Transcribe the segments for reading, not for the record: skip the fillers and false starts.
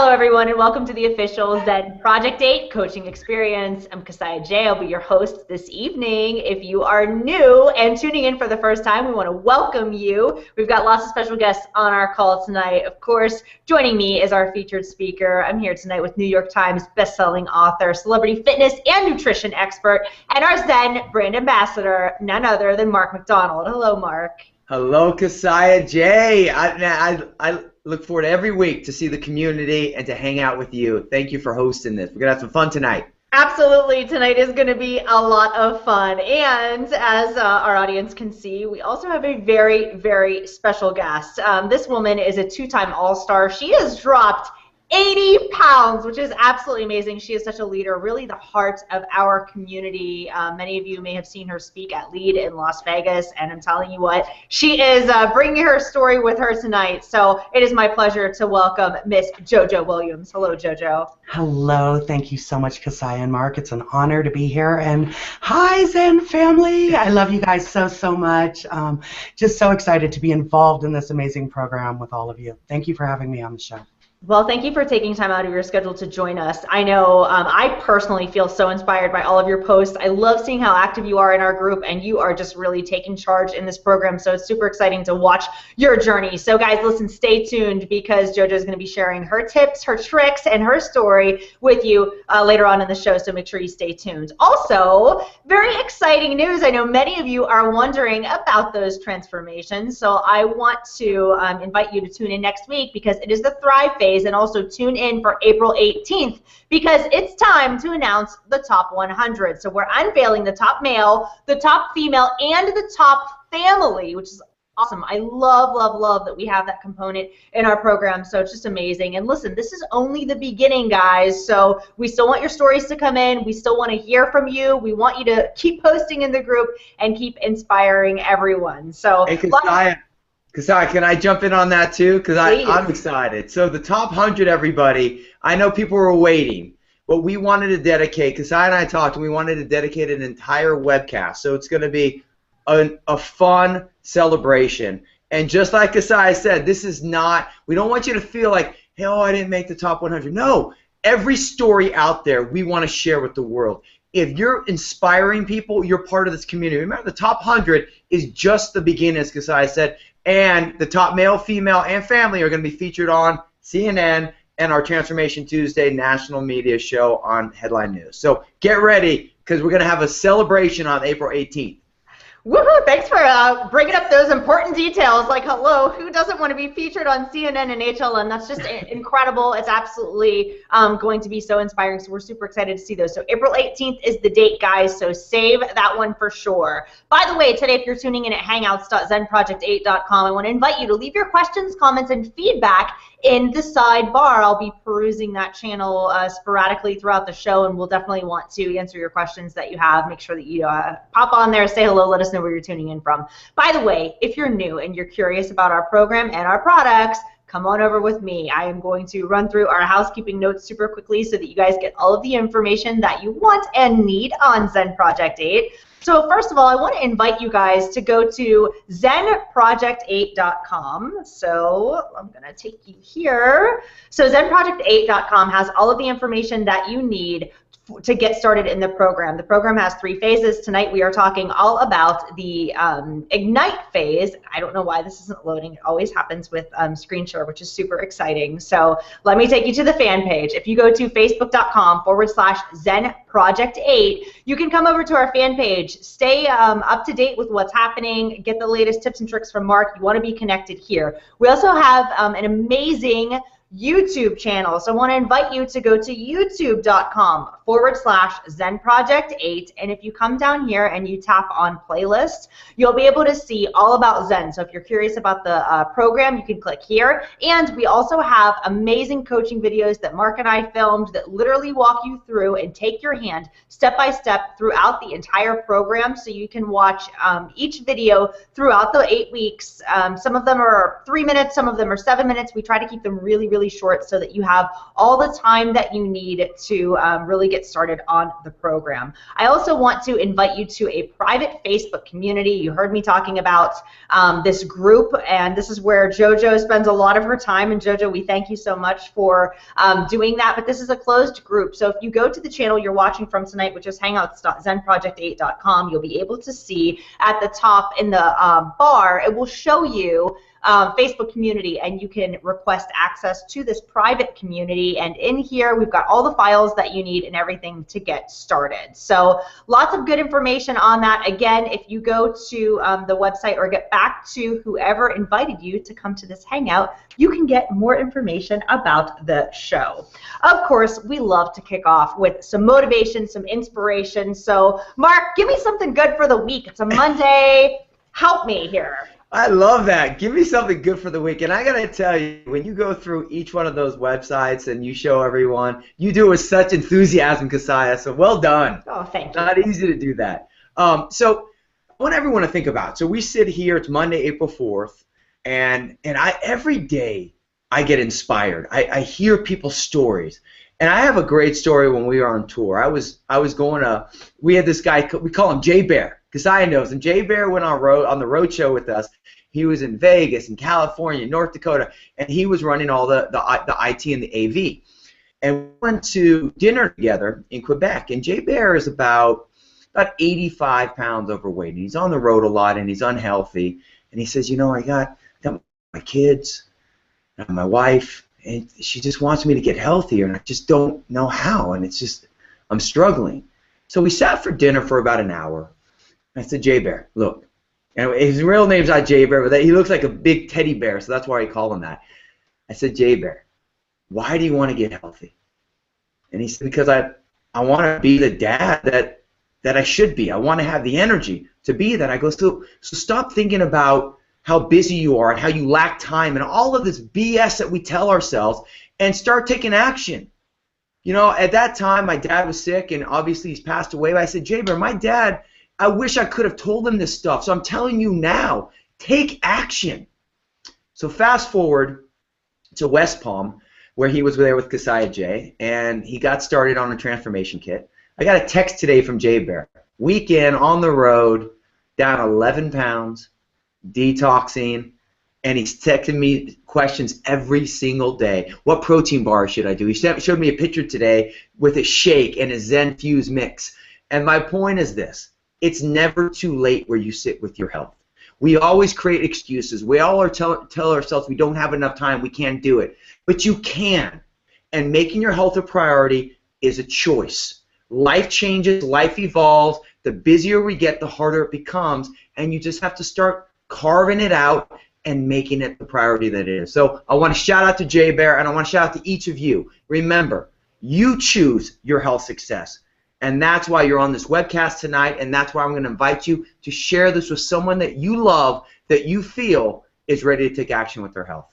Hello, everyone, and welcome to the official Zen Project 8 coaching experience. I'm Cassiah Jay. I'll be your host this evening. If you are new and tuning in for the first time, we want to welcome you. We've got lots of special guests on our call tonight. Of course, joining me is our featured speaker. I'm here tonight with New York Times bestselling author, celebrity fitness and nutrition expert, and our Zen brand ambassador, none other than MacDonald. Hello, Mark. Hello, Cassiah Jay. I look forward every week to see the community and to hang out with you. Thank you for hosting this. We're going to have some fun tonight. Absolutely. Tonight is going to be a lot of fun. And as our audience can see, we also have a very, very special guest. This woman is a two-time All-Star. She has dropped 80 pounds, which is absolutely amazing. She is such a leader, really the heart of our community. Many of you may have seen her speak at LEAD in Las Vegas, and I'm telling you what, she is bringing her story with her tonight. So it is my pleasure to welcome Miss Jojo Williams. Hello, Jojo. Hello. Thank you so much, Cassiah and Mark. It's an honor to be here. And hi, Zen family. I love you guys so much. Just so excited to be involved in this amazing program with all of you. Thank you for having me on the show. Well, thank you for taking time out of your schedule to join us. I know I personally feel so inspired by all of your posts. I love seeing how active you are in our group, and you are just really taking charge in this program, so it's super exciting to watch your journey. So guys, listen, stay tuned, because JoJo is going to be sharing her tips, her tricks, and her story with you later on in the show, so make sure you stay tuned. Also, very exciting news. I know many of you are wondering about those transformations, so I want to invite you to tune in next week, because it is the Thrive phase. And also tune in for April 18th, because it's time to announce the top 100. So we're unveiling the top male, the top female, and the top family, which is awesome. I love that we have that component in our program, so it's just amazing. And listen, this is only the beginning, guys, so we still want your stories to come in. We still want to hear from you. We want you to keep posting in the group and keep inspiring everyone. So hey, Cassiah, can I jump in on that too? Because I'm excited. So the top 100, everybody, I know people were waiting, but we wanted to dedicate, Cassiah and I talked, and we wanted to dedicate an entire webcast. So it's going to be a fun celebration. And just like Cassiah said, this is not, we don't want you to feel like, hey, oh, I didn't make the top 100. No, every story out there we want to share with the world. If you're inspiring people, you're part of this community. Remember, the top 100 is just the beginning, as Cassiah said. And the top male, female, and family are going to be featured on CNN and our Transformation Tuesday national media show on Headline News. So get ready, because we're going to have a celebration on April 18th. Woohoo! Thanks for bringing up those important details. Like, hello, who doesn't want to be featured on CNN and HLN? That's just incredible. It's absolutely going to be so inspiring. So we're super excited to see those. So April 18th is the date, guys. So save that one for sure. By the way, today, if you're tuning in at hangouts.zenproject8.com, I want to invite you to leave your questions, comments, and feedback in the sidebar. I'll be perusing that channel sporadically throughout the show, and we'll definitely want to answer your questions that you have. Make sure that you pop on there, say hello, let us know where you're tuning in from. By the way, if you're new and you're curious about our program and our products, come on over with me. I am going to run through our housekeeping notes super quickly so that you guys get all of the information that you want and need on Zen Project 8. So first of all, I want to invite you guys to go to zenproject8.com. So I'm going to take you here. So zenproject8.com has all of the information that you need to get started in the program. The program has 3 phases. Tonight we are talking all about the Ignite phase. I don't know why this isn't loading. It always happens with screen share, which is super exciting. So let me take you to the fan page. If you go to facebook.com/ZenProject8, you can come over to our fan page. Stay up to date with what's happening. Get the latest tips and tricks from Mark. You want to be connected here. We also have an amazing YouTube channel. So I want to invite you to go to youtube.com/ZenProject8, and if you come down here and you tap on playlist, you'll be able to see all about Zen. So if you're curious about the program, you can click here. And we also have amazing coaching videos that Mark and I filmed that literally walk you through and take your hand step by step throughout the entire program, so you can watch each video throughout the 8 weeks. Some of them are 3 minutes, some of them are 7 minutes. We try to keep them really short so that you have all the time that you need to really get get started on the program. I also want to invite you to a private Facebook community. You heard me talking about this group, and this is where Jojo spends a lot of her time. And Jojo, we thank you so much for doing that. But this is a closed group. So if you go to the channel you're watching from tonight, which is hangouts.zenproject8.com, you'll be able to see at the top in the bar, it will show you Facebook community, and you can request access to this private community. And in here, we've got all the files that you need and everything to get started. So lots of good information on that. Again, if you go to the website or get back to whoever invited you to come to this hangout, you can get more information about the show. Of course, we love to kick off with some motivation, some inspiration. So Mark, give me something good for the week. It's a Monday. Help me here. I love that. Give me something good for the week. And I got to tell you, when you go through each one of those websites and you show everyone, you do it with such enthusiasm, Cassiah. So well done. Oh, thank you. Not easy to do that. So I want everyone to think about. So we sit here. It's Monday, April 4th, and every day I get inspired. I hear people's stories. And I have a great story when we were on tour. I was going to, we had this guy, we call him Jay Bear. Cassiah knows him. Jay Bear went on the road show with us. He was in Vegas, in California, North Dakota, and he was running all the IT and the AV. And we went to dinner together in Quebec. And Jay Bear is about 85 pounds overweight. And he's on the road a lot, and he's unhealthy. And he says, you know, I got my kids, and my wife, and she just wants me to get healthier, and I just don't know how. And it's just, I'm struggling. So we sat for dinner for about an hour. I said, Jay Bear, look. And his real name's not Jay Bear, but he looks like a big teddy bear, so that's why I call him that. I said, Jay Bear, why do you want to get healthy? And he said, because I want to be the dad that I should be. I want to have the energy to be that. I go, so stop thinking about how busy you are and how you lack time and all of this BS that we tell ourselves, and start taking action. You know, at that time, my dad was sick, and obviously he's passed away. But I said, Jay Bear, my dad, I wish I could have told him this stuff. So I'm telling you now, take action. So fast forward to West Palm, where he was there with Cassiah Jay, and he got started on a transformation kit. I got a text today from Jay Bear. Weekend on the road, down 11 pounds, detoxing, and he's texting me questions every single day. What protein bar should I do? He showed me a picture today with a shake and a Zen Fuse mix. And my point is this. It's never too late where you sit with your health. We always create excuses. We all tell ourselves we don't have enough time, we can't do it. But you can. And making your health a priority is a choice. Life changes, life evolves. The busier we get, the harder it becomes. And you just have to start carving it out and making it the priority that it is. So I want to shout out to Jay Bear, and I want to shout out to each of you. Remember, you choose your health success. And that's why you're on this webcast tonight, and that's why I'm going to invite you to share this with someone that you love, that you feel is ready to take action with their health.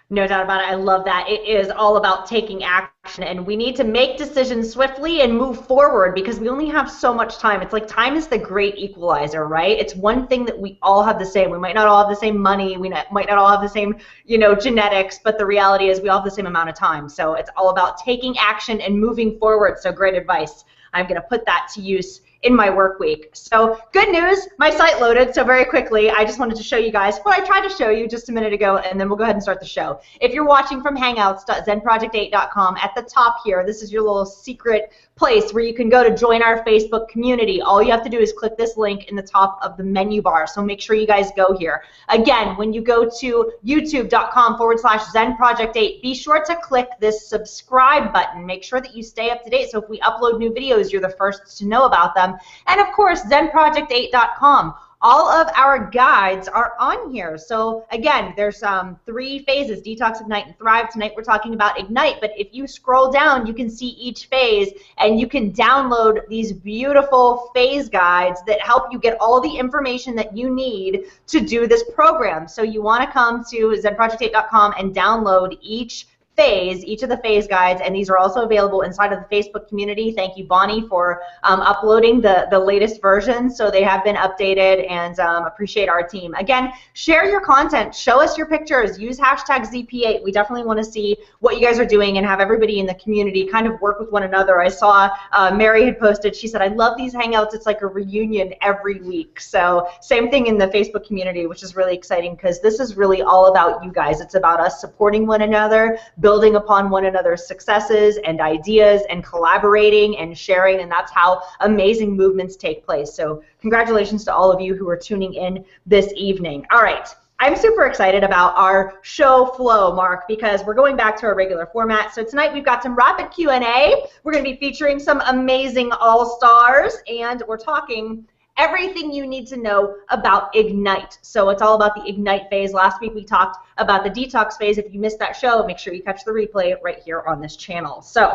No doubt about it. I love that. It is all about taking action, and we need to make decisions swiftly and move forward because we only have so much time. It's like time is the great equalizer, right? It's one thing that we all have the same. We might not all have the same money. We might not all have the same, genetics, but the reality is we all have the same amount of time. So it's all about taking action and moving forward. So great advice. I'm going to put that to use in my work week. So good news, my site loaded, so very quickly, I just wanted to show you guys what I tried to show you just a minute ago, and then we'll go ahead and start the show. If you're watching from hangouts.zenproject8.com, at the top here, this is your little secret place where you can go to join our Facebook community. All you have to do is click this link in the top of the menu bar, so make sure you guys go here. Again, when you go to youtube.com/ZenProject8, be sure to click this subscribe button. Make sure that you stay up to date, so if we upload new videos, you're the first to know about them. And of course, ZenProject8.com. All of our guides are on here. So again, there's 3 phases: Detox, Ignite, and Thrive. Tonight we're talking about Ignite, but if you scroll down, you can see each phase, and you can download these beautiful phase guides that help you get all the information that you need to do this program. So you want to come to ZenProject8.com and download each phase, each of the phase guides, and these are also available inside of the Facebook community. Thank you, Bonnie, for uploading the latest versions. So they have been updated, and appreciate our team. Again, share your content, show us your pictures, use hashtag ZP8. We definitely want to see what you guys are doing and have everybody in the community kind of work with one another. I saw Mary had posted, she said, I love these hangouts. It's like a reunion every week. So same thing in the Facebook community, which is really exciting because this is really all about you guys. It's about us supporting one another, building upon one another's successes and ideas, and collaborating and sharing, and that's how amazing movements take place. So congratulations to all of you who are tuning in this evening. All right. I'm super excited about our show flow, Mark, because we're going back to our regular format. So tonight we've got some rapid Q&A. We're going to be featuring some amazing all-stars, and we're talking everything you need to know about Ignite. So it's all about the Ignite phase. Last week we talked about the detox phase. If you missed that show, make sure you catch the replay right here on this channel. So,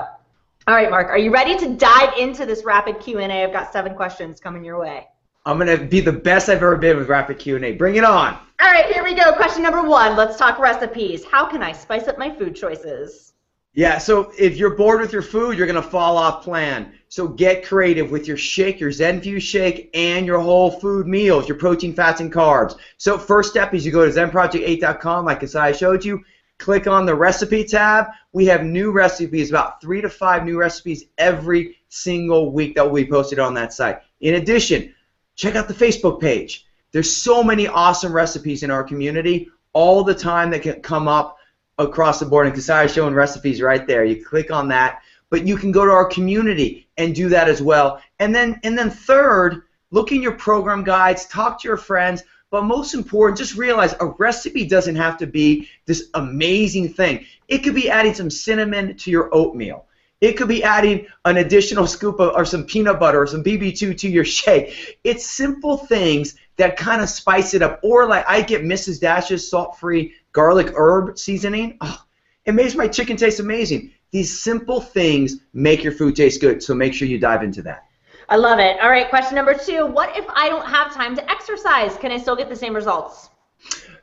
all right, Mark, are you ready to dive into this rapid Q&A? I've got 7 questions coming your way. I'm going to be the best I've ever been with rapid Q&A. Bring it on. All right, here we go. Question number 1. Let's talk recipes. How can I spice up my food choices? Yeah, so if you're bored with your food, you're going to fall off plan. So get creative with your shake, your Zen shake, and your whole food meals, your protein, fats, and carbs. So first step is you go to zenproject8.com, like Cassiah showed you. Click on the recipe tab. We have new recipes, about 3 to 5 new recipes every single week that will be posted on that site. In addition, check out the Facebook page. There's so many awesome recipes in our community all the time that can come up across the board, and Cassiah is showing recipes right there. You click on that, but you can go to our community and do that as well. And then third, look in your program guides, talk to your friends, but most important, just realize a recipe doesn't have to be this amazing thing. It could be adding some cinnamon to your oatmeal. It could be adding an additional scoop of, or some peanut butter or some BB2 to your shake. It's simple things that kind of spice it up. Or like I get Mrs. Dash's salt-free garlic herb seasoning. Oh, it makes my chicken taste amazing. These simple things make your food taste good, so make sure you dive into that. I love it. All right, question number 2. What if I don't have time to exercise? Can I still get the same results?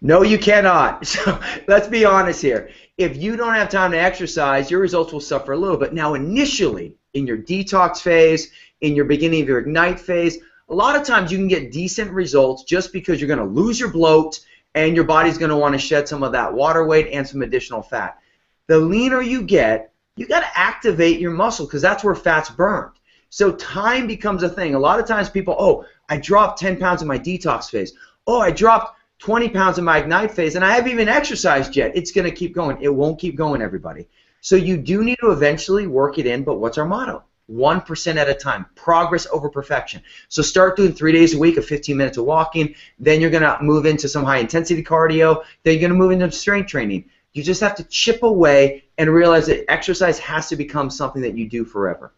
No, you cannot. So let's be honest here. If you don't have time to exercise, your results will suffer a little bit. Now, initially, in your detox phase, in your beginning of your Ignite phase, a lot of times you can get decent results just because you're going to lose your bloat and your body's going to want to shed some of that water weight and some additional fat. The leaner you get, you got to activate your muscle because that's where fat's burned. So time becomes a thing. A lot of times people, oh, I dropped 10 pounds in my detox phase. Oh, I dropped 20 pounds in my Ignite phase, and I haven't even exercised yet. It's going to keep going. It won't keep going, everybody. So you do need to eventually work it in, but what's our motto? 1% at a time. Progress over perfection. So start doing 3 days a week of 15 minutes of walking. Then you're going to move into some high-intensity cardio. Then you're going to move into strength training. You just have to chip away and realize that exercise has to become something that you do forever.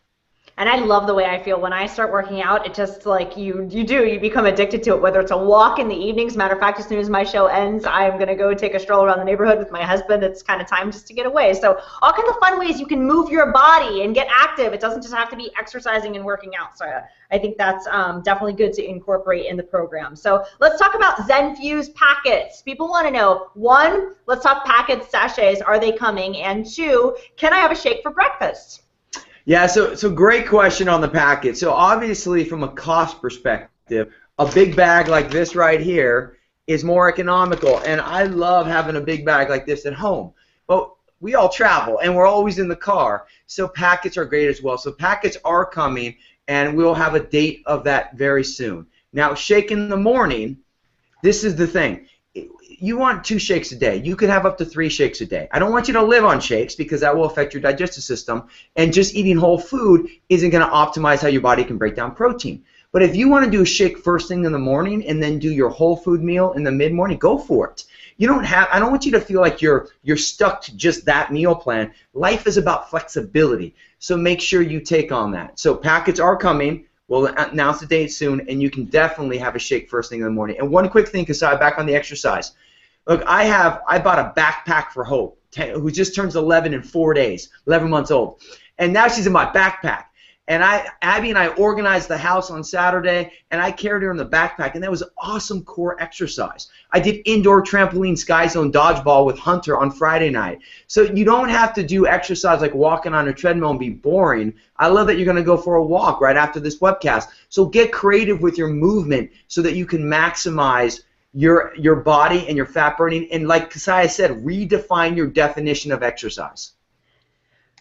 And I love the way I feel when I start working out. It just like you become addicted to it, whether it's a walk in the evenings. Matter of fact, as soon as my show ends, I'm going to go take a stroll around the neighborhood with my husband. It's kind of time just to get away. So all kinds of fun ways you can move your body and get active. It doesn't just have to be exercising and working out. So I think that's definitely good to incorporate in the program. So let's talk about Zen Fuse packets. People want to know, 1, let's talk packets, sachets. Are they coming? And 2, can I have a shake for breakfast? Yeah, so great question on the packet. So obviously from a cost perspective, a big bag like this right here is more economical, and I love having a big bag like this at home. But we all travel, and we're always in the car, so packets are great as well. So packets are coming, and we'll have a date of that very soon. Now, shake in the morning, this is the thing. You want 2 shakes a day. You could have up to 3 shakes a day. I don't want you to live on shakes because that will affect your digestive system, and just eating whole food isn't going to optimize how your body can break down protein. But if you want to do a shake first thing in the morning and then do your whole food meal in the mid-morning, go for it. I don't want you to feel like you're stuck to just that meal plan. Life is about flexibility, so make sure you take on that. So packets are coming. We'll announce the date soon, and you can definitely have a shake first thing in the morning. And one quick thing, Cassiah, back on the exercise. Look, I bought a backpack for Hope, who just turns 11 in 4 days, 11 months old. And now she's in my backpack. And Abby and I organized the house on Saturday, and I carried her in the backpack, and that was awesome core exercise. I did indoor trampoline Sky Zone dodgeball with Hunter on Friday night. So you don't have to do exercise like walking on a treadmill and be boring. I love that you're going to go for a walk right after this webcast. So get creative with your movement so that you can maximize your body and your fat burning. And like Cassiah said, redefine your definition of exercise.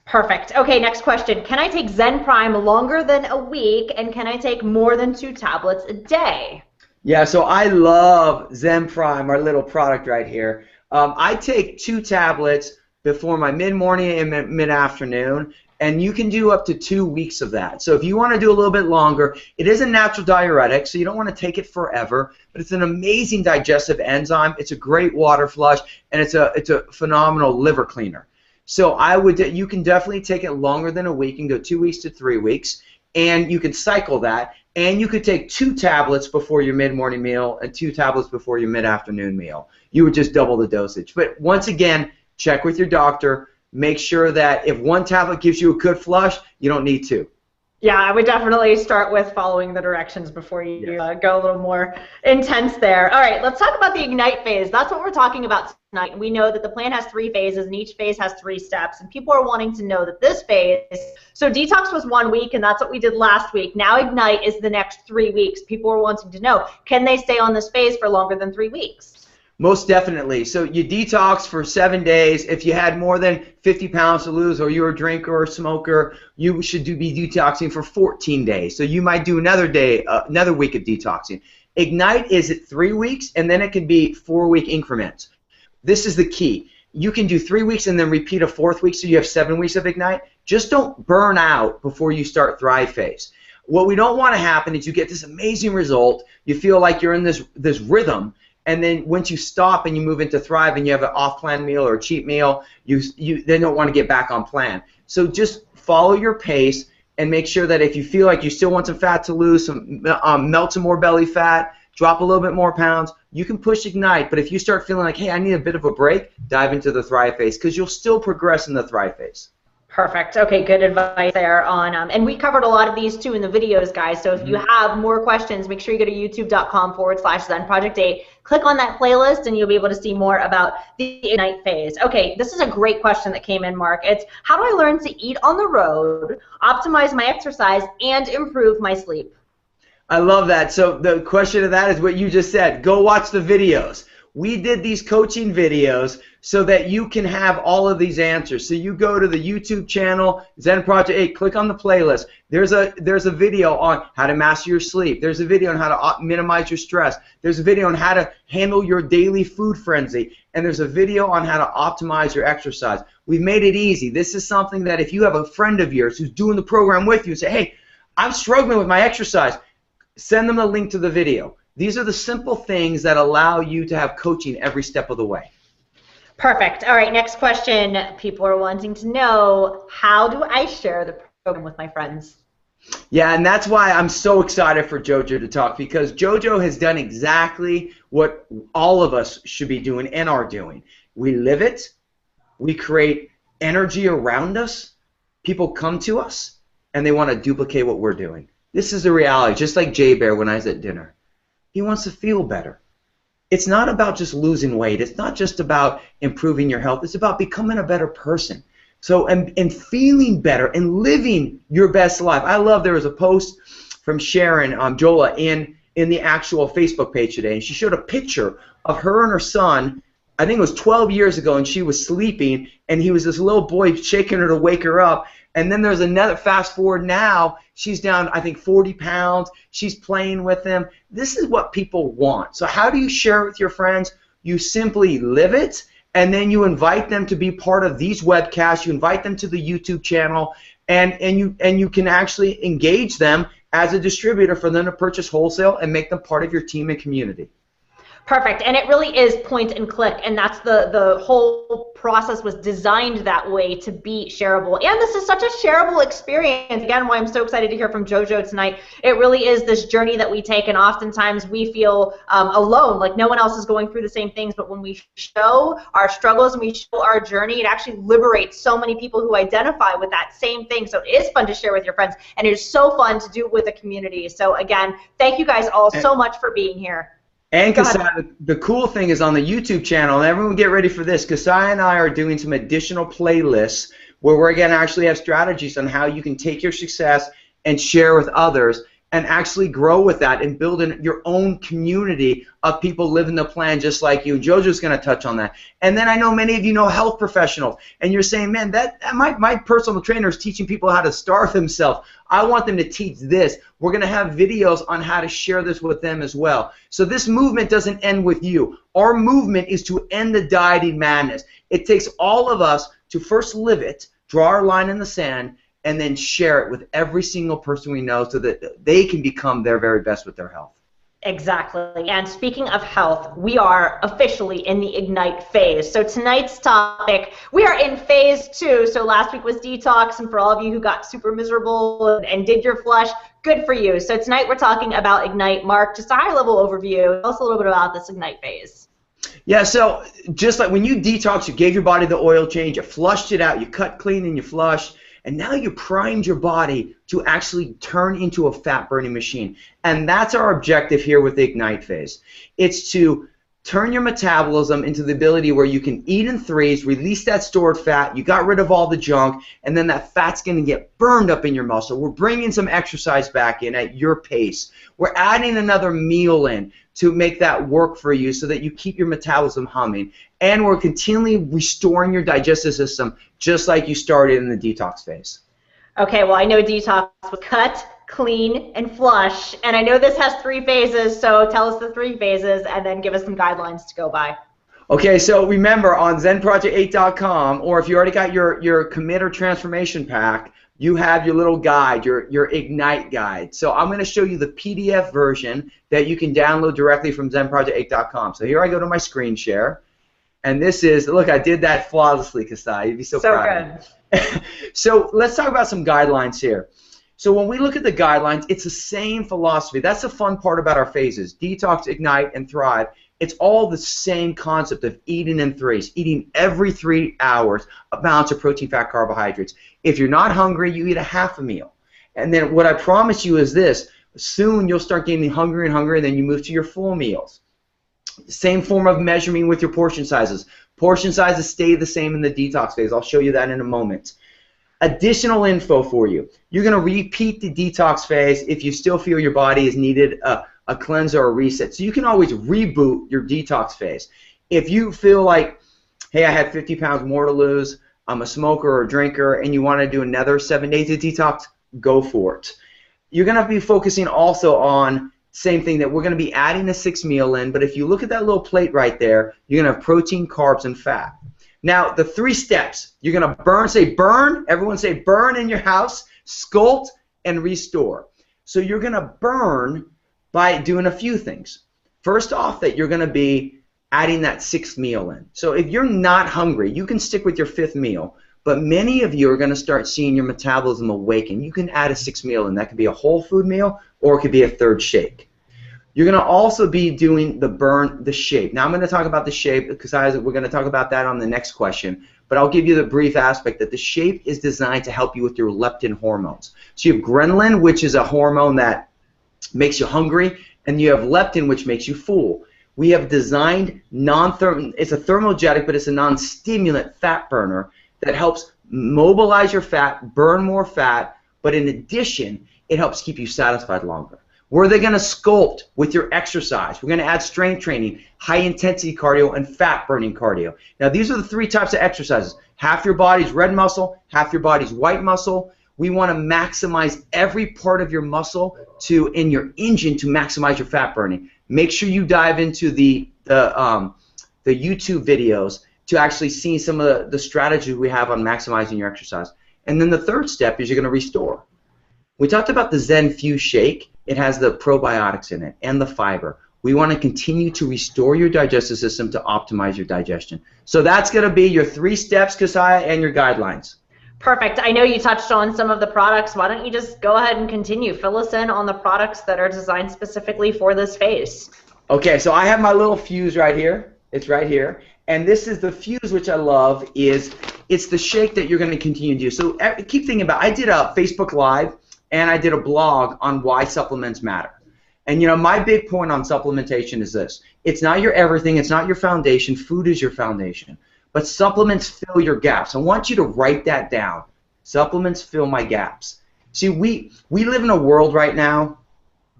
Perfect. Okay, next question. Can I take Zen Prime longer than a week, and can I take more than 2 tablets a day? Yeah, so I love Zen Prime, our little product right here. I take 2 tablets before my mid-morning and mid-afternoon, and you can do up to 2 weeks of that. So if you want to do a little bit longer, it is a natural diuretic, so you don't want to take it forever, but it's an amazing digestive enzyme. It's a great water flush, and it's a phenomenal liver cleaner. So you can definitely take it longer than a week. You can go 2 weeks to 3 weeks, and you can cycle that. And you could take 2 tablets before your mid-morning meal and 2 tablets before your mid-afternoon meal. You would just double the dosage. But once again, check with your doctor. Make sure that if 1 tablet gives you a good flush, you don't need 2. Yeah, I would definitely start with following the directions before you go a little more intense there. All right, let's talk about the Ignite phase. That's what we're talking about tonight. We know that the plan has 3 phases, and each phase has 3 steps, and people are wanting to know that this phase, so detox was 1 week, and that's what we did last week. Now Ignite is the next 3 weeks. People are wanting to know, can they stay on this phase for longer than 3 weeks? Most definitely. So you detox for 7 days. If you had more than 50 pounds to lose, or you're a drinker or a smoker, you should be detoxing for 14 days. So you might do another week of detoxing. Ignite is at 3 weeks, and then it can be 4-week increments. This is the key. You can do 3 weeks and then repeat a 4th week, so you have 7 weeks of Ignite. Just don't burn out before you start Thrive phase. What we don't want to happen is you get this amazing result, you feel like you're in this rhythm, and then once you stop and you move into Thrive and you have an off-plan meal or a cheat meal, you then don't want to get back on plan. So just follow your pace and make sure that if you feel like you still want some fat to lose, melt some more belly fat, drop a little bit more pounds, you can push Ignite. But if you start feeling like, hey, I need a bit of a break, dive into the Thrive phase, because you'll still progress in the Thrive phase. Perfect. Okay, good advice there on, and we covered a lot of these too in the videos, guys. So if you have more questions, make sure you go to youtube.com/Zen Project 8. Click on that playlist, and you'll be able to see more about the Ignite phase. Okay, this is a great question that came in, Mark. It's, how do I learn to eat on the road, optimize my exercise, and improve my sleep? I love that. So the question of that is what you just said. Go watch the videos. We did these coaching videos so that you can have all of these answers. So you go to the YouTube channel, Zen Project 8, click on the playlist. There's a video on how to master your sleep. There's a video on how to minimize your stress. There's a video on how to handle your daily food frenzy. And there's a video on how to optimize your exercise. We've made it easy. This is something that if you have a friend of yours who's doing the program with you and say, hey, I'm struggling with my exercise, send them a link to the video. These are the simple things that allow you to have coaching every step of the way. Perfect. All right, next question. People are wanting to know, how do I share the program with my friends? Yeah, and that's why I'm so excited for Jojo to talk, because Jojo has done exactly what all of us should be doing and are doing. We live it. We create energy around us. People come to us, and they want to duplicate what we're doing. This is the reality, just like Jay Bear when I was at dinner. He wants to feel better. It's not about just losing weight. It's not just about improving your health. It's about becoming a better person. So, and feeling better and living your best life. I love, there was a post from Sharon Jola in the actual Facebook page today, and she showed a picture of her and her son. I think it was 12 years ago, and she was sleeping, and he was this little boy shaking her to wake her up. And then there's another, fast forward now, she's down, I think, 40 pounds. She's playing with him. This is what people want. So how do you share it with your friends? You simply live it, and then you invite them to be part of these webcasts. You invite them to the YouTube channel, and you can actually engage them as a distributor for them to purchase wholesale and make them part of your team and community. Perfect, and it really is point and click, and that's the whole process was designed that way to be shareable. And this is such a shareable experience. Again, why I'm so excited to hear from Jojo tonight. It really is this journey that we take, and oftentimes we feel alone, like no one else is going through the same things. But when we show our struggles and we show our journey, it actually liberates so many people who identify with that same thing. So it is fun to share with your friends, and it is so fun to do it with a community. So again, thank you guys all so much for being here. And Cassiah, the cool thing is on the YouTube channel, and everyone get ready for this, Cassiah and I are doing some additional playlists where we're going to actually have strategies on how you can take your success and share with others and actually grow with that and build your own community of people living the plan just like you. Jojo's going to touch on that. And then I know many of you know health professionals, and you're saying, man, my personal trainer is teaching people how to starve themselves. I want them to teach this. We're going to have videos on how to share this with them as well. So this movement doesn't end with you. Our movement is to end the dieting madness. It takes all of us to first live it, draw our line in the sand, and then share it with every single person we know so that they can become their very best with their health. Exactly. And speaking of health, we are officially in the Ignite phase. So tonight's topic, we are in phase 2. So last week was detox, and for all of you who got super miserable and did your flush, good for you. So tonight we're talking about Ignite. Mark, just a high-level overview. Tell us a little bit about this Ignite phase. Yeah, so just like when you detox, you gave your body the oil change, you flushed it out, you cut clean and you flushed, and now you primed your body to actually turn into a fat-burning machine. And that's our objective here with the Ignite phase. It's to turn your metabolism into the ability where you can eat in threes, release that stored fat, you got rid of all the junk, and then that fat's going to get burned up in your muscle. We're bringing some exercise back in at your pace. We're adding another meal in to make that work for you so that you keep your metabolism humming. And we're continually restoring your digestive system just like you started in the detox phase. Okay, well, I know detox was cut, clean, and flush, and I know this has 3 phases, so tell us the 3 phases and then give us some guidelines to go by. Okay, so remember on ZenProject8.com, or if you already got your commit or transformation pack, you have your little guide, your Ignite guide. So I'm going to show you the PDF version that you can download directly from ZenProject8.com. So here I go to my screen share, and this is, look, I did that flawlessly, Cassiah. You'd be so proud. Good. So let's talk about some guidelines here. So when we look at the guidelines, it's the same philosophy. That's the fun part about our phases. Detox, Ignite, and Thrive. It's all the same concept of eating in threes, eating every 3 hours a balance of protein, fat, carbohydrates. If you're not hungry, you eat a half a meal. And then what I promise you is this, soon you'll start getting hungrier and hungrier, and then you move to your full meals. Same form of measuring with your portion sizes. Portion sizes stay the same in the detox phase. I'll show you that in a moment. Additional info for you. You're going to repeat the detox phase if you still feel your body has needed a cleanser or a reset. So you can always reboot your detox phase. If you feel like, hey, I had 50 pounds more to lose, I'm a smoker or a drinker, and you want to do another 7 days of detox, go for it. You're going to be focusing also on same thing that we're going to be adding a 6th meal in, but if you look at that little plate right there, you're going to have protein, carbs, and fat. Now, the 3 steps, you're going to burn, say burn, everyone say burn in your house, sculpt, and restore. So you're going to burn by doing a few things. First off, that you're going to be adding that 6th meal in. So if you're not hungry, you can stick with your 5th meal, but many of you are going to start seeing your metabolism awaken. You can add a 6th meal in. That could be a whole food meal, or it could be a 3rd shake. You're going to also be doing the shape. Now I'm going to talk about the shape because we're going to talk about that on the next question, but I'll give you the brief aspect that the shape is designed to help you with your leptin hormones. So you have ghrelin, which is a hormone that makes you hungry, and you have leptin, which makes you full. We have designed it's a thermogenic, but it's a non-stimulant fat burner that helps mobilize your fat, burn more fat, but in addition, it helps keep you satisfied longer. Where are they going to sculpt with your exercise? We're going to add strength training, high-intensity cardio, and fat-burning cardio. Now, these are the 3 types of exercises. Half your body's red muscle, half your body's white muscle. We want to maximize every part of your muscle in your engine to maximize your fat burning. Make sure you dive into the YouTube videos to actually see some of the strategies we have on maximizing your exercise. And then the 3rd step is you're going to restore. We talked about the Zen Fuse Shake. It has the probiotics in it and the fiber. We want to continue to restore your digestive system to optimize your digestion. So that's going to be your 3 steps, Cassiah, and your guidelines. Perfect. I know you touched on some of the products. Why don't you just go ahead and continue? Fill us in on the products that are designed specifically for this phase. Okay, so I have my little fuse right here. It's right here. And this is the fuse, which I love, it's the shake that you're going to continue to do. So keep thinking about, I did a Facebook Live and I did a blog on why supplements matter. And you know, my big point on supplementation is this. It's not your everything, it's not your foundation. Food is your foundation. But supplements fill your gaps. I want you to write that down. Supplements fill my gaps. See, we live in a world right now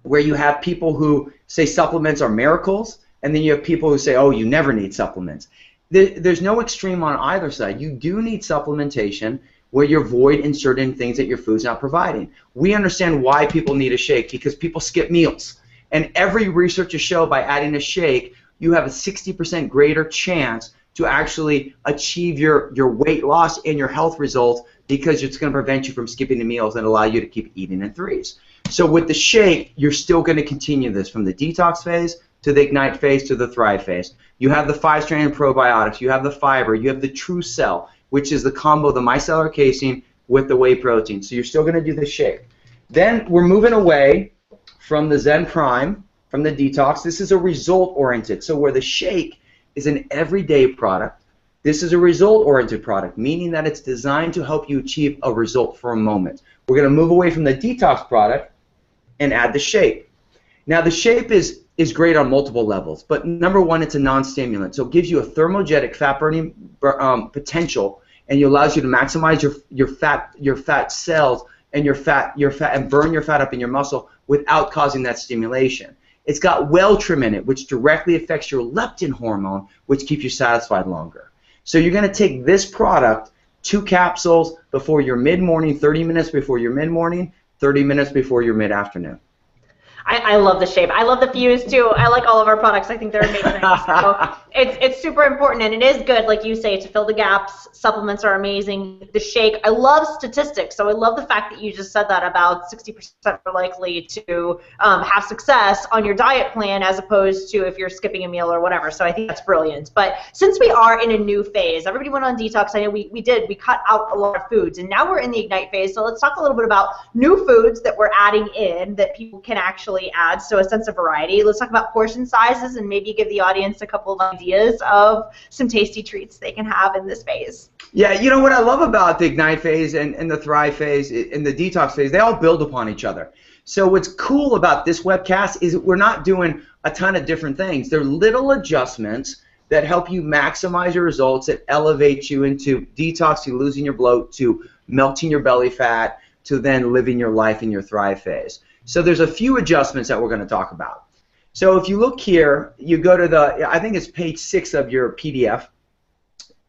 where you have people who say supplements are miracles, and then you have people who say, oh, you never need supplements. There's no extreme on either side. You do need supplementation where you're void in certain things that your food's not providing. We understand why people need a shake, because people skip meals. And every research has shown by adding a shake, you have a 60% greater chance to actually achieve your weight loss and your health results, because it's going to prevent you from skipping the meals and allow you to keep eating in 3s. So with the shake, you're still going to continue this from the detox phase to the ignite phase to the thrive phase. You have the 5-stranded probiotics, you have the fiber, you have the true cell, which is the combo of the micellar casein with the whey protein. So you're still going to do the shake. Then we're moving away from the Zen Prime, from the detox. This is a result-oriented. So where the shake is an everyday product, this is a result-oriented product, meaning that it's designed to help you achieve a result for a moment. We're going to move away from the detox product and add the shape. Now the shape is great on multiple levels, but number one, it's a non-stimulant, so it gives you a thermogenic fat-burning potential, and it allows you to maximize your fat cells and and burn your fat up in your muscle without causing that stimulation. It's got Well-Trim in it, which directly affects your leptin hormone, which keeps you satisfied longer. So you're going to take this product, 2 capsules before your mid-morning, 30 minutes before your mid-morning, 30 minutes before your mid-afternoon. I love the shape. I love the fuse too. I like all of our products. I think they're amazing. So it's super important, and it is good, like you say, to fill the gaps. Supplements are amazing. The shake, I love statistics. So I love the fact that you just said that about 60% are likely to have success on your diet plan as opposed to if you're skipping a meal or whatever. So I think that's brilliant. But since we are in a new phase, everybody went on detox. I know we cut out a lot of foods, and now we're in the ignite phase. So let's talk a little bit about new foods that we're adding in that people can actually add, so a sense of variety. Let's talk about portion sizes and maybe give the audience a couple of ideas of some tasty treats they can have in this phase. Yeah, you know what I love about the ignite phase and the thrive phase and the detox phase, they all build upon each other. So what's cool about this webcast is we're not doing a ton of different things. They're little adjustments that help you maximize your results, that elevate you into detox, to losing your bloat, to melting your belly fat, to then living your life in your thrive phase. So there's a few adjustments that we're going to talk about. So if you look here, you go to the, I think it's page 6 of your PDF.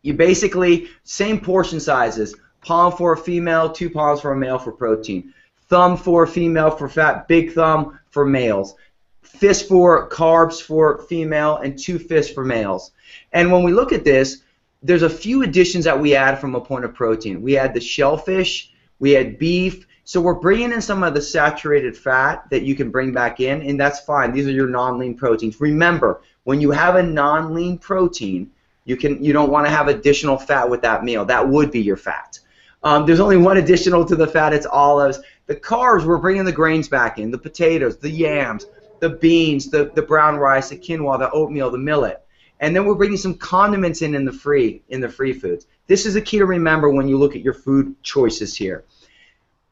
You basically, same portion sizes, palm for a female, 2 palms for a male for protein. Thumb for a female for fat, big thumb for males. Fist for carbs for female, and 2 fists for males. And when we look at this, there's a few additions that we add from a point of protein. We add the shellfish, we add beef. So we're bringing in some of the saturated fat that you can bring back in, and that's fine. These are your non-lean proteins. Remember, when you have a non-lean protein, you don't want to have additional fat with that meal. That would be your fat. There's only one additional to the fat. It's olives. The carbs, we're bringing the grains back in, the potatoes, the yams, the beans, the brown rice, the quinoa, the oatmeal, the millet. And then we're bringing some condiments in the free foods. This is a key to remember when you look at your food choices here.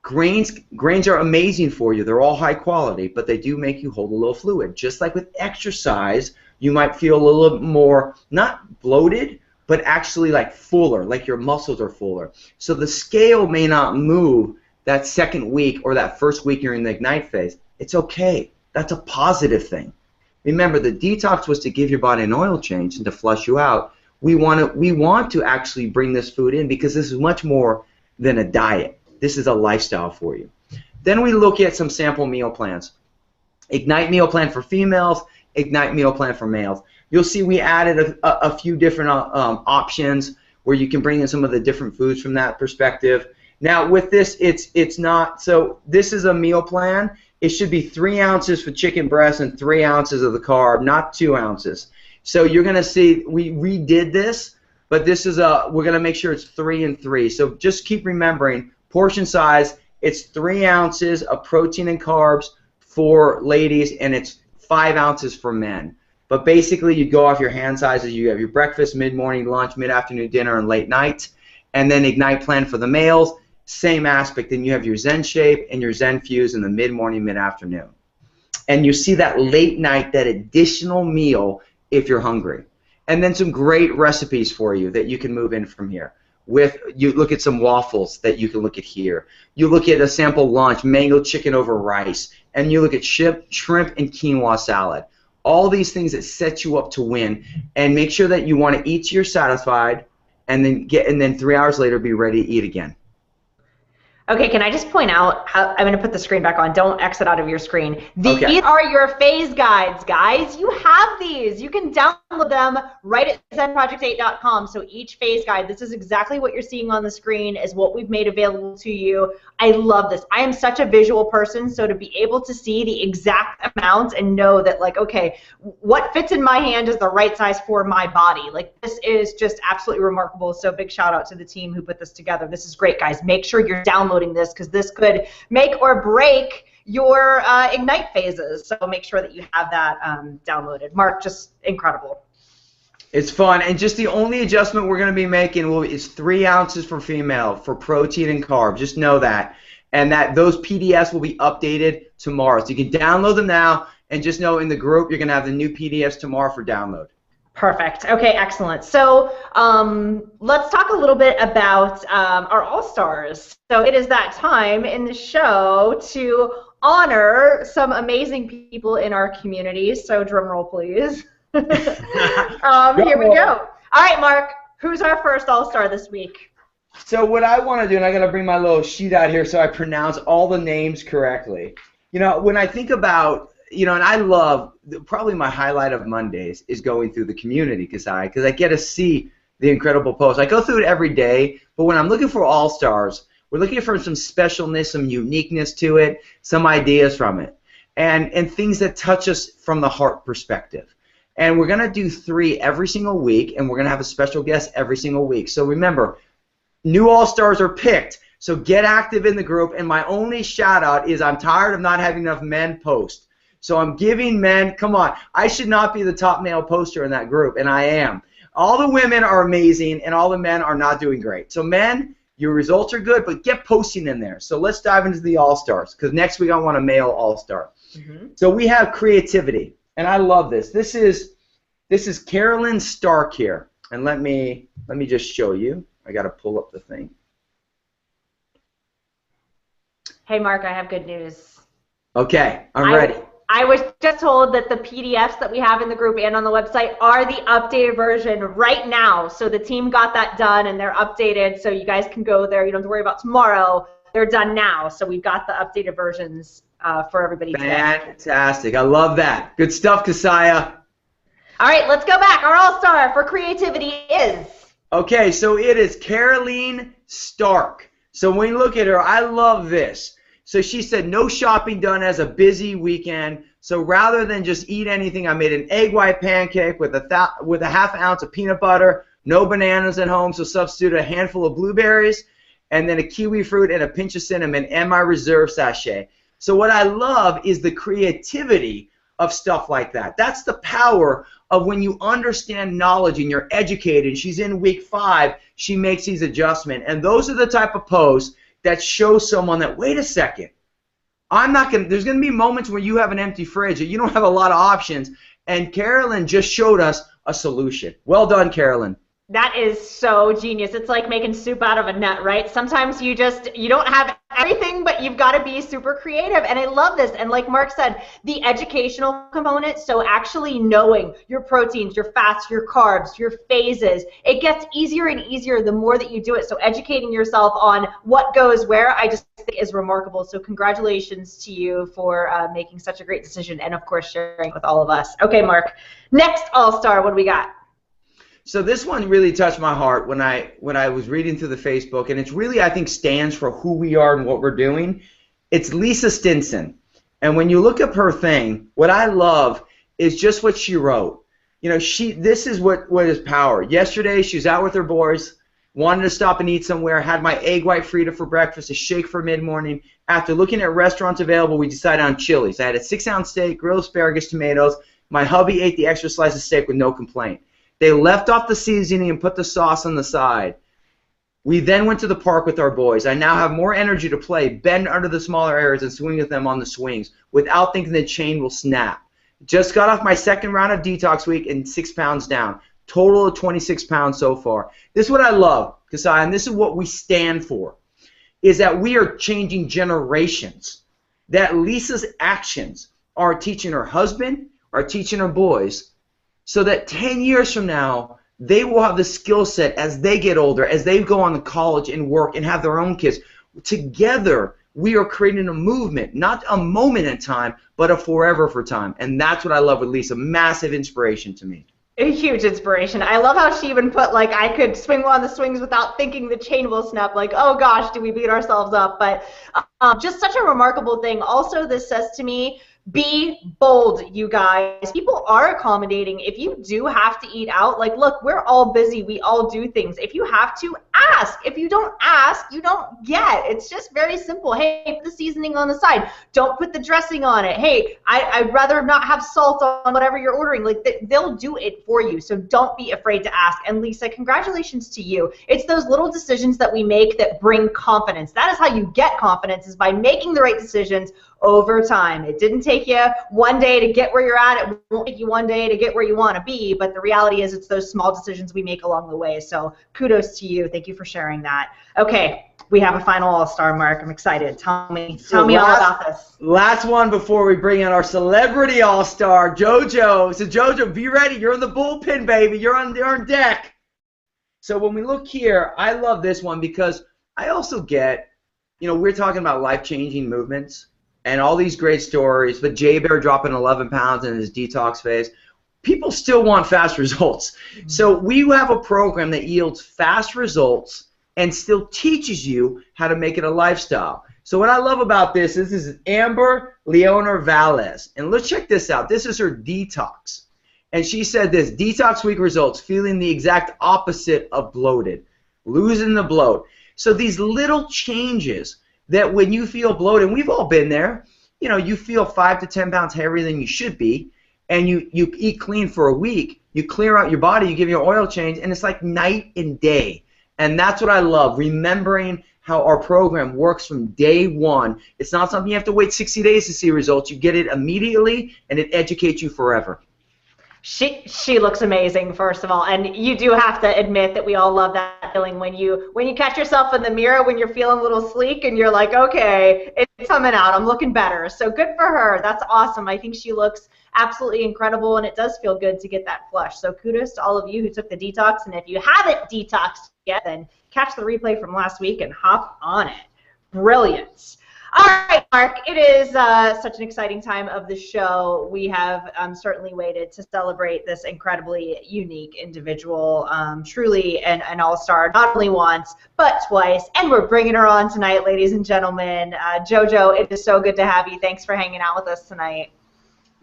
Grains are amazing for you. They're all high quality, but they do make you hold a little fluid. Just like with exercise, you might feel a little more, not bloated, but actually like fuller, like your muscles are fuller. So the scale may not move that second week or that first week you're in the ignite phase. It's okay. That's a positive thing. Remember, the detox was to give your body an oil change and to flush you out. We want to actually bring this food in because this is much more than a diet. This is a lifestyle for you. Then we look at some sample meal plans. Ignite meal plan for females, Ignite meal plan for males. You'll see we added a few different options where you can bring in some of the different foods from that perspective. Now with this, it's not, so this is a meal plan. it should be 3 ounces for chicken breast and 3 ounces of the carb, not 2 ounces. So you're going to see we redid this, but this is we're going to make sure it's 3 and 3. So just keep remembering portion size. It's 3 ounces of protein and carbs for ladies, and it's 5 ounces for men. But basically, you go off your hand sizes. You have your breakfast, mid-morning, lunch, mid-afternoon, dinner, and late night. And then Ignite plan for the males, same aspect. Then you have your Zen Shape and your Zen Fuse in the mid-morning, mid-afternoon. And you see that late night, that additional meal if you're hungry. And then some great recipes for you that you can move in from here. You look at some waffles that you can look at here. You look at a sample lunch, mango chicken over rice. And you look at shrimp and quinoa salad. All these things that set you up to win. And make sure that you want to eat till you're satisfied, and then 3 hours later be ready to eat again. Okay, can I just point out how I'm going to put the screen back on. Don't exit out of your screen. These Okay. are your phase guides, guys. You have these. You can download them right at zenproject8.com. So each phase guide, this is exactly what you're seeing on the screen, is what we've made available to you. I love this. I am such a visual person, so to be able to see the exact amounts and know that, like, okay, what fits in my hand is the right size for my body. Like, this is just absolutely remarkable. So big shout out to the team who put this together. This is great, guys. Make sure you're downloading this, because this could make or break your Ignite phases. So make sure that you have that downloaded. Mark, just incredible. It's fun, and just the only adjustment we're going to be making is 3 ounces for female for protein and carb. Just know that, and that those PDFs will be updated tomorrow. So you can download them now, and just know in the group you're going to have the new PDFs tomorrow for download. Perfect. Okay, excellent. So let's talk a little bit about our All-Stars. So it is that time in the show to honor some amazing people in our community. So drum roll, please. Here we go. All right, Mark, who's our first All-Star this week? So what I want to do, and I'm going to bring my little sheet out here so I pronounce all the names correctly. You know, when I think about, you know, and I love, probably my highlight of Mondays is going through the community, because I get to see the incredible posts. I go through it every day, but when I'm looking for All-Stars, we're looking for some specialness, some uniqueness to it, some ideas from it, and things that touch us from the heart perspective. And we're going to do 3 every single week, and we're going to have a special guest every single week. So remember, new All-Stars are picked, so get active in the group. And my only shout-out is I'm tired of not having enough men post. So I'm giving men, come on, I should not be the top male poster in that group, and I am. All the women are amazing, and all the men are not doing great. So men, your results are good, but get posting in there. So let's dive into the All-Stars, because next week I want a male All-Star. So we have creativity. And I love this. This is Carolyn Stark here, and let me just show you. I got to pull up the thing. Hey, Mark, I have good news. Okay, I'm ready. I was just told that the PDFs that we have in the group and on the website are the updated version right now. So the team got that done, and they're updated, so you guys can go there. You don't have to worry about tomorrow. They're done now, so we've got the updated versions for everybody today. Fantastic. I love that. Good stuff, Cassiah. All right, let's go back. Our All-Star for creativity is... Okay, so it is Caroline Stark. So when you look at her, I love this. So she said, no shopping done as a busy weekend. So rather than just eat anything, I made an egg white pancake with a half ounce of peanut butter, no bananas at home, so substitute a handful of blueberries, and then a kiwi fruit and a pinch of cinnamon, and my reserve sachet. So what I love is the creativity of stuff like that. That's the power of when you understand knowledge and you're educated. She's in week 5. She makes these adjustments. And those are the type of posts that show someone that, wait a second, there's going to be moments where you have an empty fridge and you don't have a lot of options. And Carolyn just showed us a solution. Well done, Carolyn. That is so genius. It's like making soup out of a nut, right? Sometimes you don't have everything, but you've got to be super creative. And I love this. And like Mark said, the educational component, so actually knowing your proteins, your fats, your carbs, your phases, it gets easier and easier the more that you do it. So educating yourself on what goes where, I just think is remarkable. So congratulations to you for making such a great decision and, of course, sharing it with all of us. Okay, Mark. Next All-Star, what do we got? So this one really touched my heart when I was reading through the Facebook, and it's really, I think, stands for who we are and what we're doing. It's Lisa Stinson, And when you look up her thing, what I love is just what she wrote. You know, this is what is power. Yesterday, she was out with her boys, wanted to stop and eat somewhere, had my egg white Frita for breakfast, a shake for mid-morning. After looking at restaurants available, we decided on Chili's. I had a 6-ounce steak, grilled asparagus, tomatoes. My hubby ate the extra slice of steak with no complaint. They left off the seasoning and put the sauce on the side. We then went to the park with our boys. I now have more energy to play, bend under the smaller areas, and swing with them on the swings without thinking the chain will snap. Just got off my second round of detox week and 6 pounds down. Total of 26 pounds so far. This is what I love, Cassiah, and this is what we stand for, is that we are changing generations. That Lisa's actions are teaching her husband, are teaching her boys, so that 10 years from now, they will have the skill set as they get older, as they go on to college and work and have their own kids. Together, we are creating a movement, not a moment in time, but a forever for time. And that's what I love with Lisa. Massive inspiration to me. A huge inspiration. I love how she even put, like, I could swing on the swings without thinking the chain will snap. Like, oh gosh, do we beat ourselves up? But just such a remarkable thing. Also, this says to me, be bold, you guys. People are accommodating. If you do have to eat out, like, look, we're all busy. We all do things. If you have to, ask. If you don't ask, you don't get. It's just very simple. Hey, put the seasoning on the side. Don't put the dressing on it. Hey, I'd rather not have salt on whatever you're ordering. Like, they'll do it for you. So don't be afraid to ask. And Lisa, congratulations to you. It's those little decisions that we make that bring confidence. That is how you get confidence, is by making the right decisions over time. It didn't take you one day to get where you're at. It won't take you one day to get where you want to be, but the reality is it's those small decisions we make along the way. So kudos to you. Thank you for sharing that. Okay, we have a final all-star, Mark. I'm excited. Tell me all about this. Last one before we bring in our celebrity all-star, Jojo. So Jojo, be ready. You're in the bullpen, baby. You're on deck. So when we look here, I love this one because I also get, you know, we're talking about life-changing movements and all these great stories, but Jay Bear dropping 11 pounds in his detox phase. People still want fast results. So we have a program that yields fast results and still teaches you how to make it a lifestyle. So what I love about this is Amber Leonor Valles. And let's check this out. This is her detox. And she said this: detox week results, feeling the exact opposite of bloated, losing the bloat. So these little changes that when you feel bloated, and we've all been there, you know, you feel 5 to 10 pounds heavier than you should be, and you eat clean for a week, you clear out your body, you give your oil change, and it's like night and day. And that's what I love, remembering how our program works from day one. It's not something you have to wait 60 days to see results. You get it immediately, and it educates you forever. She looks amazing, first of all, and you do have to admit that we all love that feeling when you catch yourself in the mirror when you're feeling a little sleek and you're like, okay, it's coming out, I'm looking better. So good for her. That's awesome. I think she looks absolutely incredible, and it does feel good to get that flush. So kudos to all of you who took the detox, and if you haven't detoxed yet, then catch the replay from last week and hop on it. Brilliant. All right, Mark, it is such an exciting time of the show. We have certainly waited to celebrate this incredibly unique individual, truly an all-star, not only once, but twice. And we're bringing her on tonight, ladies and gentlemen. Jojo, it is so good to have you. Thanks for hanging out with us tonight.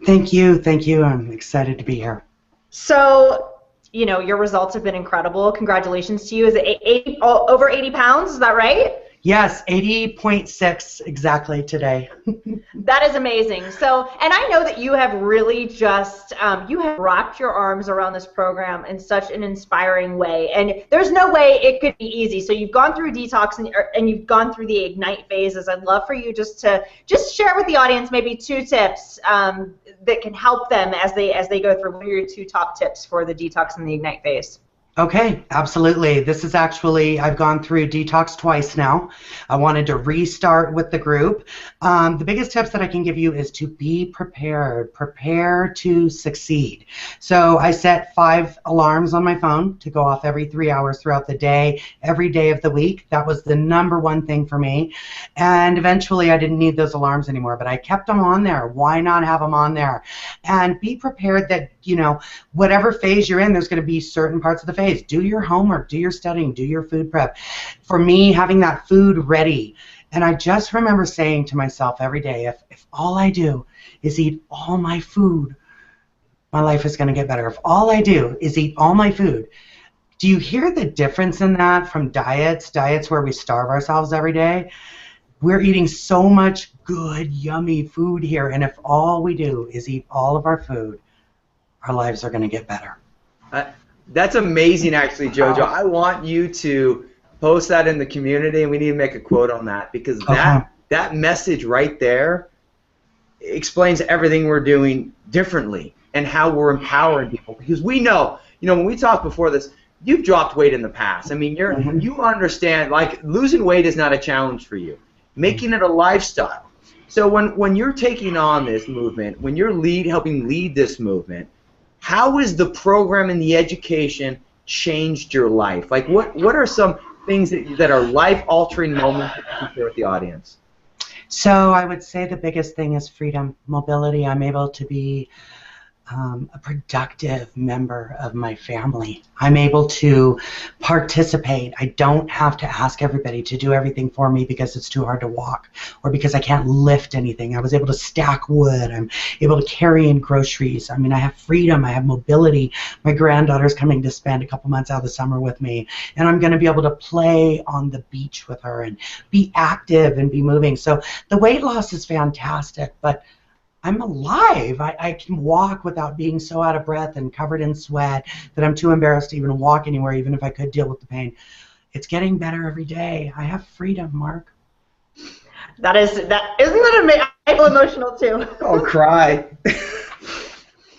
Thank you. Thank you. I'm excited to be here. So, you know, your results have been incredible. Congratulations to you. Is it over 80 pounds? Is that right? Yes, 80.6 exactly today. That is amazing. So, and I know that you have really just, you have wrapped your arms around this program in such an inspiring way. And there's no way it could be easy. So you've gone through detox and you've gone through the Ignite phases. I'd love for you just to share with the audience maybe 2 tips that can help them as they go through. What are your 2 top tips for the detox and the Ignite phase? Okay, absolutely. This is actually, I've gone through detox twice now. I wanted to restart with the group. The biggest tips that I can give you is to be prepared. Prepare to succeed. So I set 5 alarms on my phone to go off every 3 hours throughout the day, every day of the week. That was the #1 thing for me. And eventually I didn't need those alarms anymore, but I kept them on there. Why not have them on there? And be prepared that, you know, whatever phase you're in, there's going to be certain parts of the phase. Do your homework, do your studying, do your food prep. For me, having that food ready And I just remember saying to myself every day, if all I do is eat all my food, my life is going to get better. If all I do is eat all my food. Do you hear the difference in that from diets where we starve ourselves every day? We're eating so much good, yummy food here, and if all we do is eat all of our food, our lives are going to get better. That's amazing, actually, Jojo. I want you to post that in the community, and we need to make a quote on that, because that message right there explains everything we're doing differently and how we're empowering people. Because we know, when we talked before this, you've dropped weight in the past. I mean, you understand, like, losing weight is not a challenge for you. Making it a lifestyle. So when you're taking on this movement, when you're helping lead this movement, how has the program and the education changed your life? Like, what are some things that are life-altering moments that you can share with the audience? So I would say the biggest thing is freedom, mobility. I'm able to be a productive member of my family. I'm able to participate. I don't have to ask everybody to do everything for me because it's too hard to walk or because I can't lift anything. I was able to stack wood. I'm able to carry in groceries. I mean, I have freedom. I have mobility. My granddaughter's coming to spend a couple months out of the summer with me, and I'm going to be able to play on the beach with her and be active and be moving. So the weight loss is fantastic, but I'm alive. I can walk without being so out of breath and covered in sweat that I'm too embarrassed to even walk anywhere, even if I could deal with the pain. It's getting better every day. I have freedom, Mark. Isn't that amazing? I feel emotional too. I'll cry.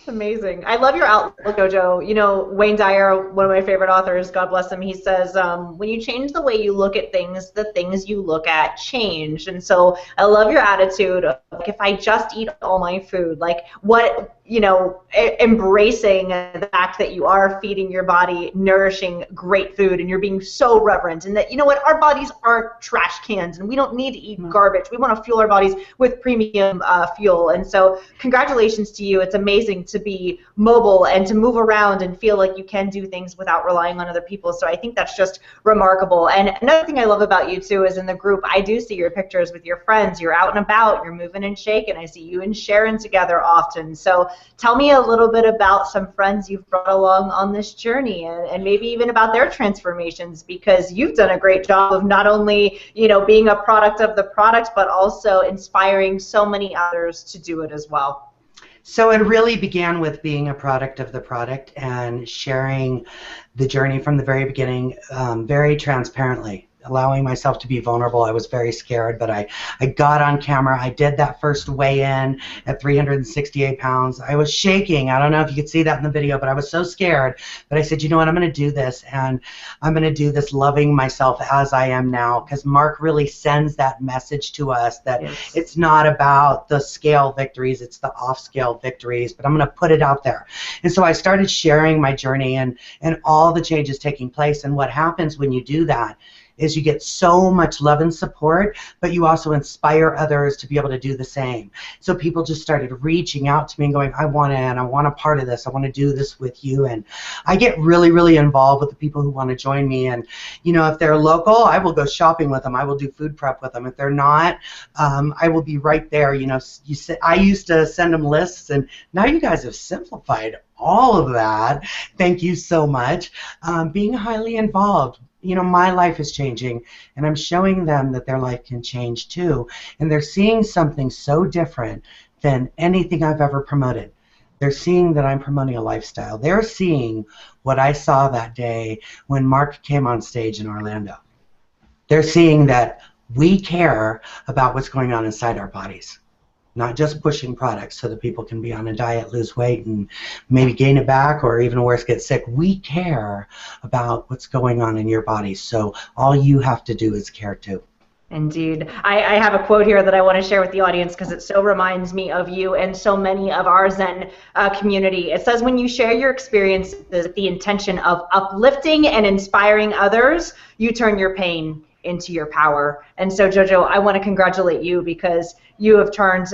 Amazing. I love your outlook, Jojo. Wayne Dyer, one of my favorite authors, God bless him, he says, when you change the way you look at things, the things you look at change. And so I love your attitude of, like, if I just eat all my food, like, embracing the fact that you are feeding your body nourishing great food and you're being so reverent, and that, our bodies aren't trash cans and we don't need to eat garbage. We want to fuel our bodies with premium fuel. And so congratulations to you. It's amazing to be mobile and to move around and feel like you can do things without relying on other people. So I think that's just remarkable. And another thing I love about you too is in the group, I do see your pictures with your friends. You're out and about, you're moving and shaking. I see you and Sharon together often. So tell me a little bit about some friends you've brought along on this journey, and maybe even about their transformations, because you've done a great job of not only, being a product of the product, but also inspiring so many others to do it as well. So it really began with being a product of the product and sharing the journey from the very beginning, very transparently, allowing myself to be vulnerable. I was very scared, but I got on camera. I did that first weigh-in at 368 pounds. I was shaking. I don't know if you could see that in the video, but I was so scared. But I said, you know what, I'm going to do this, and I'm going to do this loving myself as I am now, because Mark really sends that message to us that It's not about the scale victories, it's the off-scale victories, but I'm going to put it out there. And so I started sharing my journey and all the changes taking place. And what happens when you do that is you get so much love and support, but you also inspire others to be able to do the same. So people just started reaching out to me and going, I want in, I want a part of this, I want to do this with you. And I get really, really involved with the people who want to join me. And, if they're local, I will go shopping with them. I will do food prep with them. If they're not, I will be right there. I used to send them lists, and now you guys have simplified all of that. Thank you so much. Being highly involved. My life is changing, and I'm showing them that their life can change too. And they're seeing something so different than anything I've ever promoted. They're seeing that I'm promoting a lifestyle. They're seeing what I saw that day when Mark came on stage in Orlando. They're seeing that we care about what's going on inside our bodies. Not just pushing products so that people can be on a diet, lose weight, and maybe gain it back, or even worse, get sick. We care about what's going on in your body, so all you have to do is care too. Indeed. I have a quote here that I want to share with the audience because it so reminds me of you and so many of our Zen community. It says, when you share your experience with the intention of uplifting and inspiring others, you turn your pain into your power. And so, Jojo, I want to congratulate you because you have turned,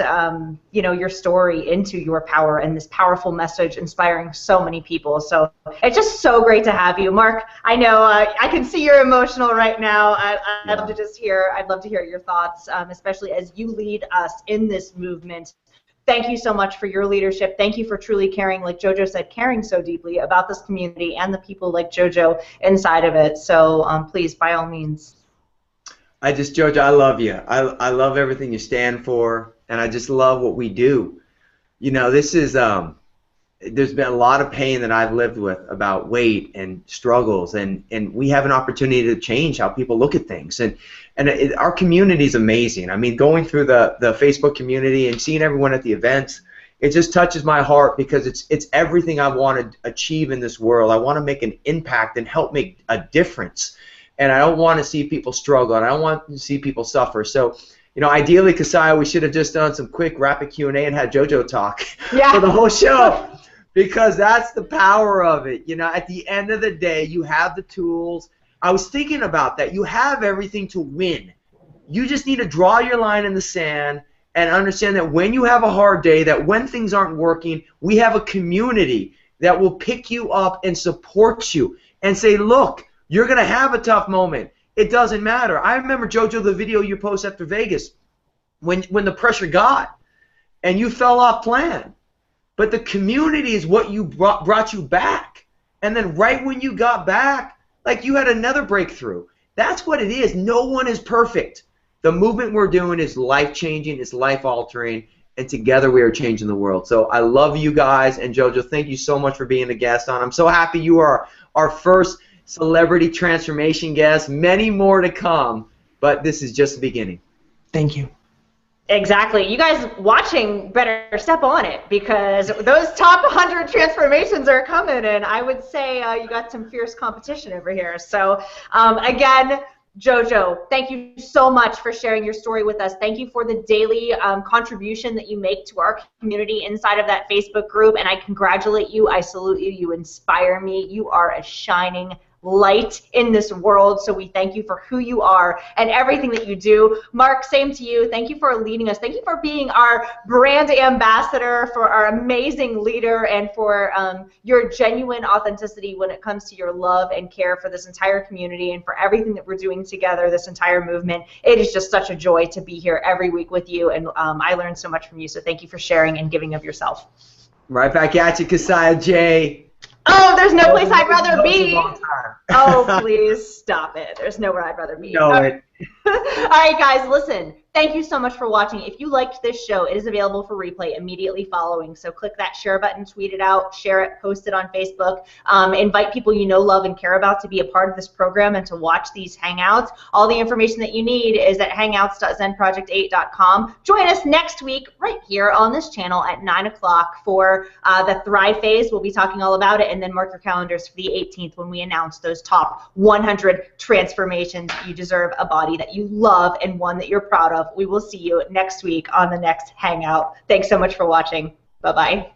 you know, your story into your power and this powerful message inspiring so many people. So it's just so great to have you. Mark, I know I can see you're emotional right now. I'd love to just hear, I'd love to hear your thoughts, especially as you lead us in this movement. Thank you so much for your leadership. Thank you for truly caring, like Jojo said, caring so deeply about this community and the people like Jojo inside of it. So please, by all means. Jojo, I love you. I love everything you stand for, and I just love what we do. You know, this is, there's been a lot of pain that I've lived with about weight and struggles, and we have an opportunity to change how people look at things. And our community is amazing. I mean, going through the Facebook community and seeing everyone at the events, it just touches my heart because it's everything I want to achieve in this world. I want to make an impact and help make a difference. And I don't want to see people struggle, and I don't want to see people suffer. So, you know, ideally, Cassiah, we should have just done some quick rapid Q&A and had Jojo talk for the whole show, because that's the power of it. You know, at the end of the day, you have the tools. I was thinking about that. You have everything to win. You just need to draw your line in the sand and understand that when you have a hard day, that when things aren't working, we have a community that will pick you up and support you and say, look, you're going to have a tough moment. It doesn't matter. I remember, Jojo, the video you posted after Vegas when the pressure got and you fell off plan. But the community is what you brought you back. And then right when you got back, like, you had another breakthrough. That's what it is. No one is perfect. The movement we're doing is life-changing, it's life-altering, and together we are changing the world. So I love you guys, and Jojo, thank you so much for being a guest on. I'm so happy you are our first celebrity transformation guest. Many more to come, but this is just the beginning. Thank you. Exactly. You guys watching better step on it, because those top 100 transformations are coming, and I would say you got some fierce competition over here. So again, Jojo, thank you so much for sharing your story with us. Thank you for the daily contribution that you make to our community inside of that Facebook group, and I congratulate you. I salute you. You inspire me. You are a shining light in this world, so we thank you for who you are and everything that you do. Mark, same to you. Thank you for leading us. Thank you for being our brand ambassador, for our amazing leader, and for your genuine authenticity when it comes to your love and care for this entire community and for everything that we're doing together, this entire movement. It is just such a joy to be here every week with you, and I learned so much from you, so thank you for sharing and giving of yourself. Right back at you, Cassiah Jay. Oh, there's no place I'd rather be. Oh, please stop it. There's nowhere I'd rather be. Know it. All right, guys, listen. Thank you so much for watching. If you liked this show, it is available for replay immediately following. So click that share button, tweet it out, share it, post it on Facebook. Invite people you know, love, and care about to be a part of this program and to watch these Hangouts. All the information that you need is at hangouts.zenproject8.com. Join us next week right here on this channel at 9 o'clock for the Thrive phase. We'll be talking all about it. And then mark your calendars for the 18th when we announce those top 100 transformations. You deserve a body that you love and one that you're proud of. We will see you next week on the next Hangout. Thanks so much for watching. Bye-bye.